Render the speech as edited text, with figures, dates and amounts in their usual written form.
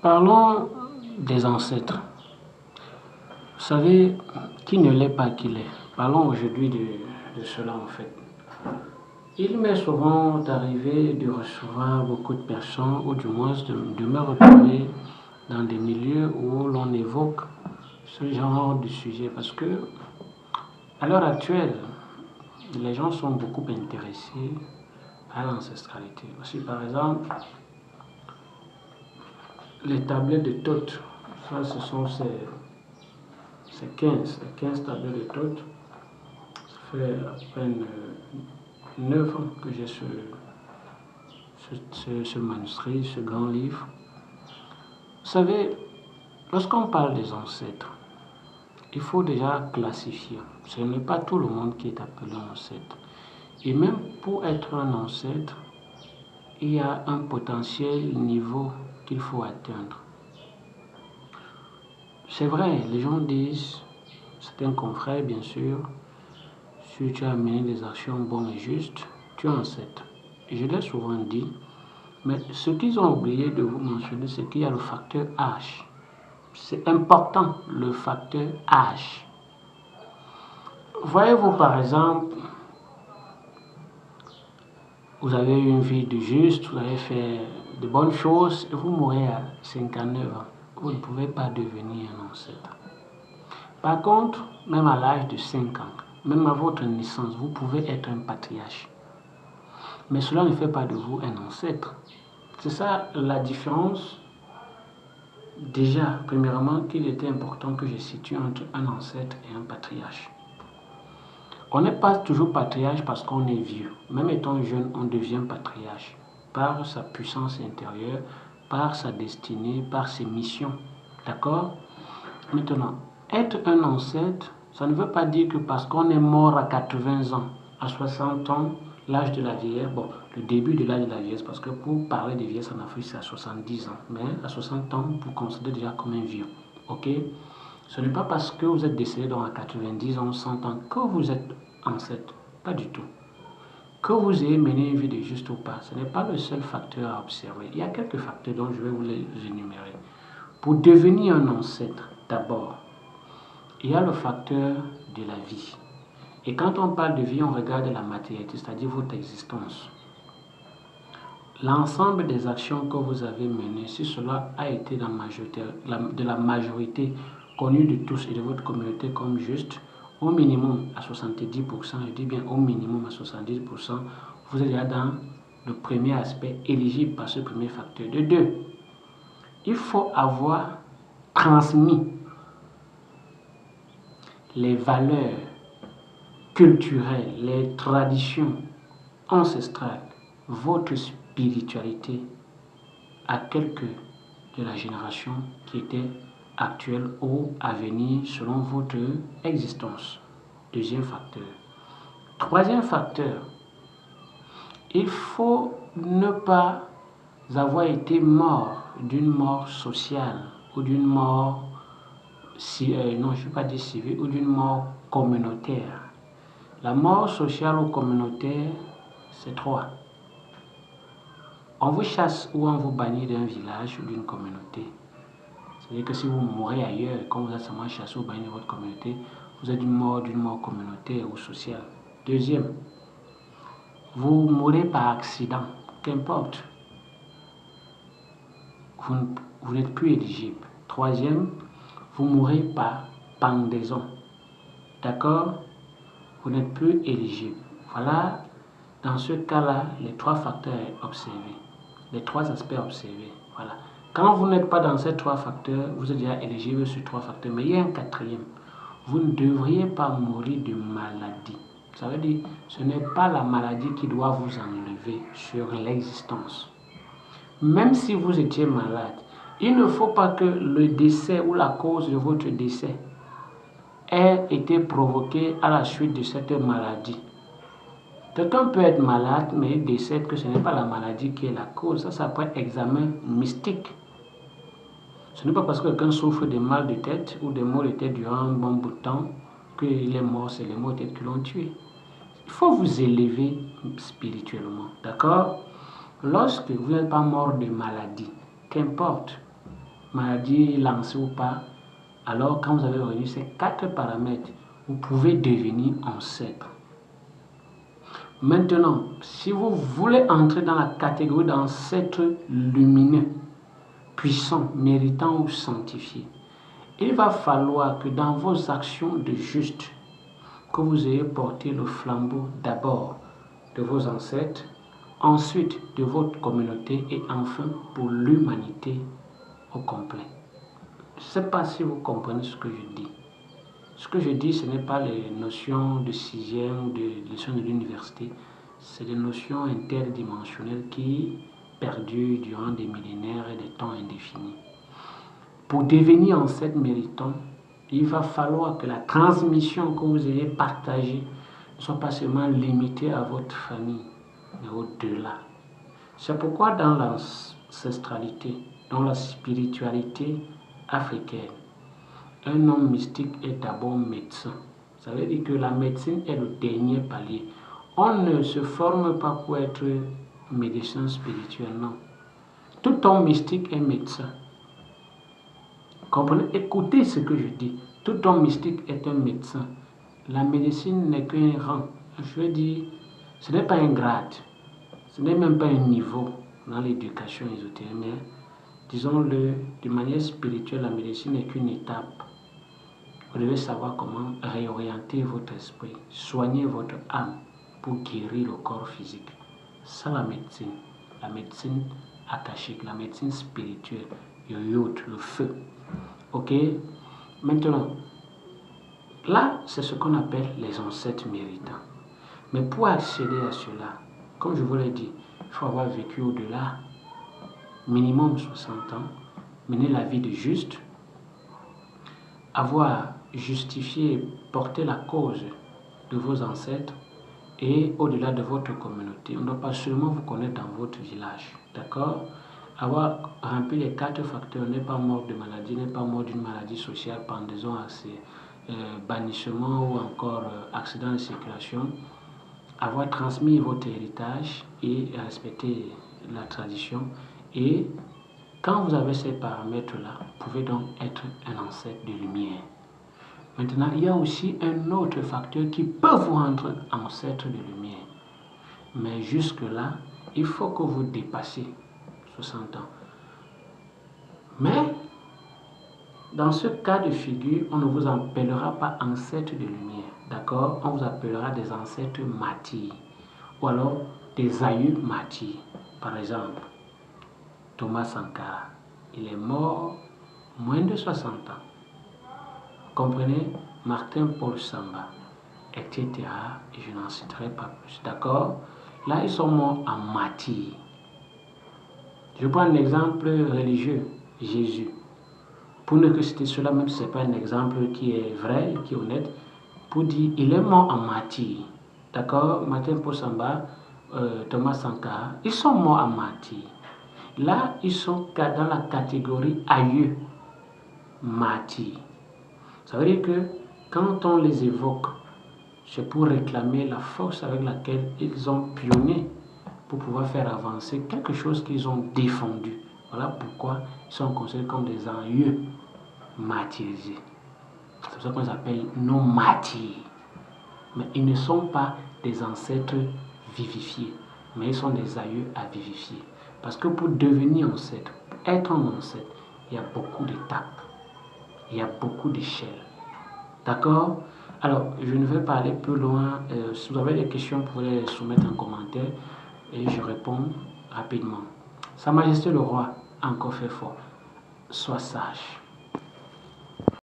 Parlons des ancêtres. Vous savez, qui ne l'est pas qu'il est. Parlons aujourd'hui de cela en fait. Il m'est souvent arrivé de recevoir beaucoup de personnes, ou du moins de me retrouver dans des milieux où l'on évoque ce genre de sujet. Parce que, à l'heure actuelle, les gens sont beaucoup intéressés à l'ancestralité. Aussi, par exemple, les tablettes de Thoth, ça, ce sont ces 15 tablettes de Thoth. Ça fait à peine 9 ans que j'ai ce manuscrit, ce grand livre. Vous savez, lorsqu'on parle des ancêtres, il faut déjà classifier. Ce n'est pas tout le monde qui est appelé ancêtre. Et même pour être un ancêtre, il y a un potentiel niveau qu'il faut atteindre. C'est vrai, les gens disent, certains confrères bien sûr, si tu as mené des actions bonnes et justes, tu es ancêtre. Et je l'ai souvent dit, mais ce qu'ils ont oublié de vous mentionner, c'est qu'il y a le facteur âge. C'est important, le facteur âge. Voyez-vous par exemple, vous avez eu une vie de juste, vous avez fait de bonnes choses et vous mourrez à 59 ans. Vous ne pouvez pas devenir un ancêtre. Par contre, même à l'âge de 5 ans, même à votre naissance, vous pouvez être un patriarche. Mais cela ne fait pas de vous un ancêtre. C'est ça la différence. Déjà, premièrement, qu'il était important que je situe entre un ancêtre et un patriarche. On n'est pas toujours patriarche parce qu'on est vieux. Même étant jeune, on devient patriarche par sa puissance intérieure, par sa destinée, par ses missions. D'accord? Maintenant, être un ancêtre, ça ne veut pas dire que parce qu'on est mort à 80 ans, à 60 ans, l'âge de la vieillesse, bon, le début de l'âge de la vieillesse, parce que pour parler de vieillesse en Afrique, c'est à 70 ans. Mais à 60 ans, vous considérez déjà comme un vieux. Ok? Ce n'est pas parce que vous êtes décédé donc à 90 ans, 100 ans, que vous êtes ancêtre. Pas du tout. Que vous ayez mené une vie de juste ou pas, ce n'est pas le seul facteur à observer. Il y a quelques facteurs dont je vais vous les énumérer. Pour devenir un ancêtre, d'abord, il y a le facteur de la vie. Et quand on parle de vie, on regarde la matérialité, c'est-à-dire votre existence. L'ensemble des actions que vous avez menées, si cela a été de la majorité connue de tous et de votre communauté comme juste, au minimum à 70%, je dis bien au minimum à 70%, vous êtes déjà dans le premier aspect éligible par ce premier facteur. De deux, il faut avoir transmis les valeurs culturelles, les traditions ancestrales, votre spiritualité à quelques de la génération qui était actuelle ou à venir selon votre existence. Deuxième facteur. Troisième facteur, il faut ne pas avoir été mort d'une mort sociale ou d'une mort, non, je ne vais pas dire civile, ou d'une mort communautaire. La mort sociale ou communautaire, c'est trois. On vous chasse ou on vous bannit d'un village ou d'une communauté. C'est-à-dire que si vous mourrez ailleurs, quand vous êtes seulement chassé ou banni de votre communauté, vous êtes d'une mort communautaire ou sociale. Deuxième, vous mourrez par accident, qu'importe. Vous n'êtes plus éligible. Troisième, vous mourrez par pendaison. D'accord? Vous n'êtes plus éligible. Voilà, dans ce cas-là, les trois facteurs observés. Les trois aspects observés. Voilà. Quand vous n'êtes pas dans ces trois facteurs, vous êtes déjà éligible sur trois facteurs. Mais il y a un quatrième. Vous ne devriez pas mourir de maladie. Ça veut dire, ce n'est pas la maladie qui doit vous enlever sur l'existence. Même si vous étiez malade, il ne faut pas que le décès ou la cause de votre décès ait été provoqué à la suite de cette maladie. Quelqu'un peut être malade, mais il décède que ce n'est pas la maladie qui est la cause. Ça s'appelle examen mystique. Ce n'est pas parce que quelqu'un souffre de mal de tête ou de maux de tête durant un bon bout de temps qu'il est mort, c'est les maux de tête qui l'ont tué. Il faut vous élever spirituellement, d'accord? Lorsque vous n'êtes pas mort de maladie, qu'importe, maladie lancée ou pas, alors quand vous avez réuni ces 4 paramètres, vous pouvez devenir ancêtre. Maintenant, si vous voulez entrer dans la catégorie d'ancêtre lumineux, puissant, méritant ou sanctifié, il va falloir que dans vos actions de juste, que vous ayez porté le flambeau d'abord de vos ancêtres, ensuite de votre communauté et enfin pour l'humanité au complet. Je ne sais pas si vous comprenez ce que je dis. Ce que je dis, ce n'est pas les notions de 6e ou de leçons de l'université. C'est des notions interdimensionnelles qui perdurent durant des millénaires et des temps indéfinis. Pour devenir ancêtre méritant, il va falloir que la transmission que vous ayez partagée ne soit pas seulement limitée à votre famille, mais au-delà. C'est pourquoi dans l'ancestralité, dans la spiritualité africaine, un homme mystique est d'abord médecin. Ça veut dire que la médecine est le dernier palier. On ne se forme pas pour être médecin spirituel, non. Tout homme mystique est médecin. Comprenez? Écoutez ce que je dis. Tout homme mystique est un médecin. La médecine n'est qu'un rang. Je veux dire, ce n'est pas un grade. Ce n'est même pas un niveau dans l'éducation ésotérique. Mais disons-le, de manière spirituelle, la médecine n'est qu'une étape. Vous devez savoir comment réorienter votre esprit, soigner votre âme pour guérir le corps physique. C'est la médecine akashique, la médecine spirituelle, le yod, le feu. Ok? Maintenant, là, c'est ce qu'on appelle les ancêtres méritants. Mais pour accéder à cela, comme je vous l'ai dit, il faut avoir vécu au-delà, minimum 60 ans, mener la vie de juste, avoir justifié et porté la cause de vos ancêtres et au-delà de votre communauté. On ne doit pas seulement vous connaître dans votre village, d'accord? Avoir rempli les 4 facteurs, n'est pas mort de maladie, n'est pas mort d'une maladie sociale, pendaison, bannissement ou encore accident de circulation, avoir transmis votre héritage et respecter la tradition. Et quand vous avez ces paramètres-là, vous pouvez donc être un ancêtre de lumière. Maintenant, il y a aussi un autre facteur qui peut vous rendre ancêtre de lumière. Mais jusque-là, il faut que vous dépassiez 60 ans. Mais, dans ce cas de figure, on ne vous appellera pas ancêtre de lumière. D'accord? On vous appellera des ancêtres martyrs. Ou alors des aïeux martyrs. Par exemple, Thomas Sankara. Il est mort moins de 60 ans. Comprenez? Martin Paul Samba, etc. Et je n'en citerai pas plus. D'accord? Là, ils sont morts en martyrs. Je prends un exemple religieux, Jésus. Pour ne que citer cela, même si ce n'est pas un exemple qui est vrai, qui est honnête, pour dire il est mort en martyr. D'accord? Martin Paul Samba, Thomas Sankara, ils sont morts en martyr. Là, ils sont dans la catégorie aïeux, martyrs. Ça veut dire que quand on les évoque, c'est pour réclamer la force avec laquelle ils ont pionné pour pouvoir faire avancer quelque chose qu'ils ont défendu. Voilà pourquoi ils sont considérés comme des aïeux martyrisés. C'est pour ça qu'on les appelle nos martyrs. Mais ils ne sont pas des ancêtres vivifiés, mais ils sont des aïeux à vivifier. Parce que pour devenir ancêtre, pour être un ancêtre, il y a beaucoup d'étapes, il y a beaucoup d'échelles. D'accord? Alors, je ne vais pas aller plus loin. Si vous avez des questions, vous pouvez les soumettre en commentaire et je réponds rapidement. Sa Majesté le Roi a encore fait fort. Sois sage.